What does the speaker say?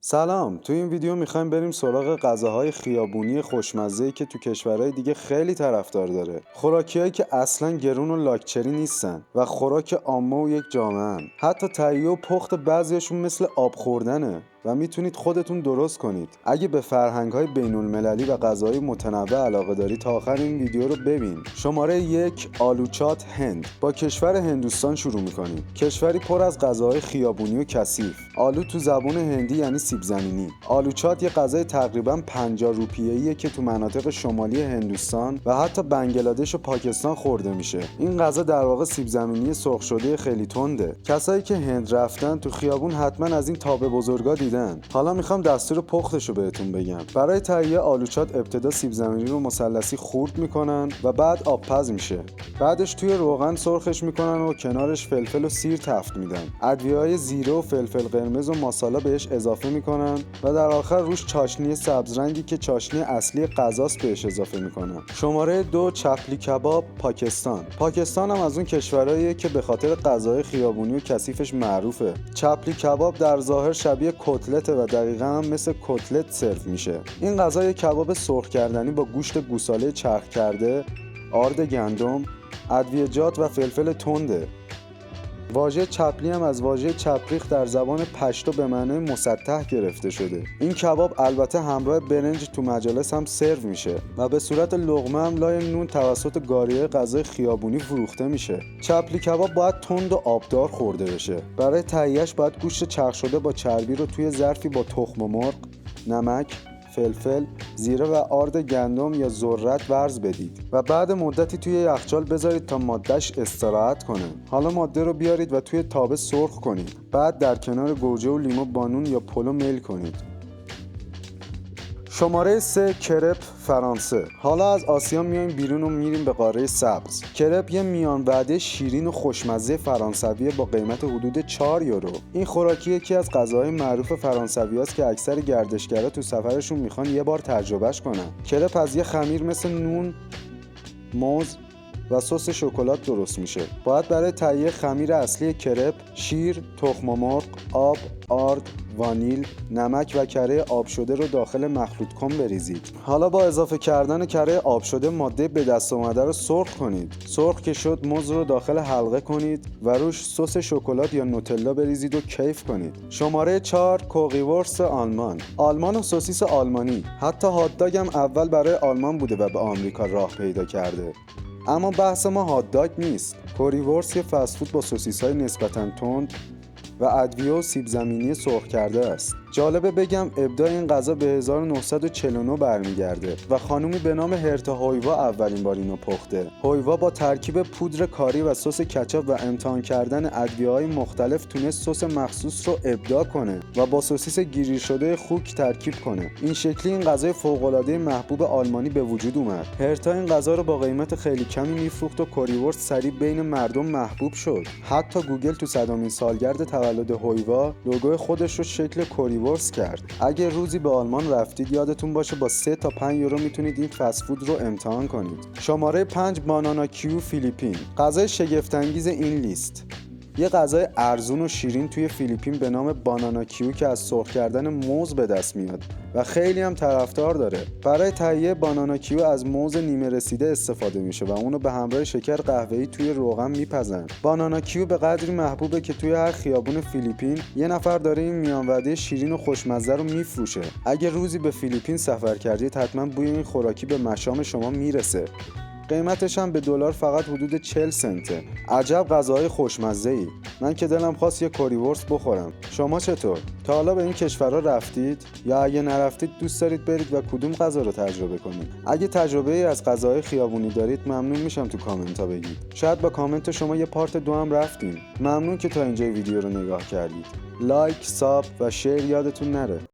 سلام، تو این ویدیو میخوایم بریم سراغ غذاهای خیابونی خوشمزه‌ای که تو کشورهای دیگه خیلی طرفدار داره. خوراکیایی که اصلا گرون و لاکچری نیستن و خوراک عامه و یک جامعه‌ان. حتی تهیه و پخت بعضیاشون مثل آب خوردنه و میتونید خودتون درست کنید. اگه به فرهنگ‌های بین‌المللی و غذاهای متنوع علاقه داری تا آخر این ویدیو رو ببین. شماره 1 آلوچات هند. با کشور هندوستان شروع می‌کنیم. کشوری پر از غذاهای خیابونی و کثیف. آلو تو زبان هندی یعنی سیب زمینی. آلوچات یه غذای تقریباً 50 روپیه‌ایه که تو مناطق شمالی هندوستان و حتی بنگلادش و پاکستان خورده میشه. این غذا در واقع سیب زمینی سرخ شده خیلی تنده. کسایی که هند رفتن تو خیابون حتما از این تابه بزرگا دیدن. حالا میخوام دستور پختشو بهتون بگم. برای تهیه آلوچات ابتدا سیب زمینی رو مثلثی خورد میکنن و بعد آبپز میشه. بعدش توی روغن سرخش میکنن و کنارش فلفل و سیر تفت میدن. ادویه‌های زیره و فلفل قرمز و ماسالا بهش اضافه میکنن و در آخر روش چاشنی سبز رنگی که چاشنی اصلی غذاست بهش اضافه میکنن. شماره 2 چپلی کباب پاکستان هم از اون کشوراییه که به خاطر غذای خیابونی و کثیفش معروفه. چپلی کباب در ظاهر شبیه کتلته و دقیقاً هم مثل کتلت سرو میشه. این غذا یک کباب سرخ کردنی با گوشت گوساله چرخ کرده، آرد گندم، ادویه‌جات و فلفل تنده. واژه چپلی هم از واژه چپریخ در زبان پشتو به معنای مسطح گرفته شده. این کباب البته همراه برنج تو مجالس هم سرو میشه و به صورت لقمه هم لای نون توسط گاریه غذای خیابونی فروخته میشه. چپلی کباب باید تند و آبدار خورده بشه. برای تهیهش باید گوشت چرخ شده با چربی رو توی ظرفی با تخم مرغ، نمک، فلفل، زیره و آرد گندم یا ذرت ورز بدید و بعد مدتی توی یخچال بذارید تا مادهش استراحت کنه. حالا ماده رو بیارید و توی تابه سرخ کنید. بعد در کنار گوجه و لیمو بانون یا پلو میل کنید. شماره 3 کرپ فرانسه. حالا از آسیا میایم بیرون و میریم به قاره سبز. کرپ یه میان وعده شیرین و خوشمزه فرانسویه با قیمت حدود 4 یورو. این خوراکی یکی از غذاهای معروف فرانسویاست که اکثر گردشگرا تو سفرشون میخوان یه بار تجربهش کنن. کرپ از یه خمیر مثل نون، موز و سس شکلات درست میشه. باید برای تهیه خمیر اصلی کرپ شیر، تخم مرغ، آب، آرد، وانیل، نمک و کره آب شده رو داخل مخلوط کن بریزید. حالا با اضافه کردن کره آب شده ماده به دست اومده رو سرخ کنید. سرخ که شد موز رو داخل حلقه کنید و روش سس شکلات یا نوتلا بریزید و کیف کنید. شماره 4 کوقیورس آلمان و سوسیس آلمانی. حتی هات داگ هم اول برای آلمان بوده و به آمریکا راه پیدا کرده. اما بحث ما هات داگ نیست. کوریورس یه فست فود با سوسیس‌های نسبتاً تند و ادویه و سیب زمینی سرخ کرده است. جالبه بگم ابداع این غذا به 1949 برمیگرده و خانومی به نام هرتا هویوا اولین بار اینو پخته. هویوا با ترکیب پودر کاری و سس کچاپ و امتحان کردن ادویه‌های مختلف تونست سس مخصوص رو ابداع کنه و با سوسیس گریل شده خوک ترکیب کنه. این شکلی این غذای فوق‌العاده محبوب آلمانی به وجود اومد. هرتا این غذا رو با قیمت خیلی کمی میفروخت و کوریورس سریع بین مردم محبوب شد. حتی گوگل تو 100مین سالگرد تولد هویوا لوگوی خودش رو شکل کوریورس کرد. اگه روزی به آلمان رفتید یادتون باشه با 3 تا 5 یورو میتونید این فست فود رو امتحان کنید. شماره 5 بانانا کیو فیلیپین. غذای شگفت انگیز این لیست. یه غذای ارزون و شیرین توی فیلیپین به نام بانانا کیو که از سرخ کردن موز به دست میاد و خیلی هم طرفدار داره. برای تهیه بانانا کیو از موز نیمه رسیده استفاده میشه و اونو به همراه شکر قهوه‌ای توی روغن میپزن. بانانا کیو به قدری محبوبه که توی هر خیابون فیلیپین یه نفر داره این میان وعده شیرین و خوشمزه رو میفروشه. اگه روزی به فیلیپین سفر کردید حتما بوی این خوراکی به مشام شما میرسه. قیمتش هم به دلار فقط حدود 40 سنته. عجب غذاهای خوشمزه‌ای. من که دلم خواست یه کوریورس بخورم. شما چطور؟ تا حالا به این کشورها رفتید؟ یا اگه نرفتید دوست دارید برید و کدوم غذا رو تجربه کنید؟ اگه تجربه‌ای از غذاهای خیابونی دارید ممنون میشم تو کامنت ها بگید. شاید با کامنت شما یه پارت 2 هم رفتیم. ممنون که تا اینجای ویدیو رو نگاه کردید. لایک، ساب و شیر یادتون نره.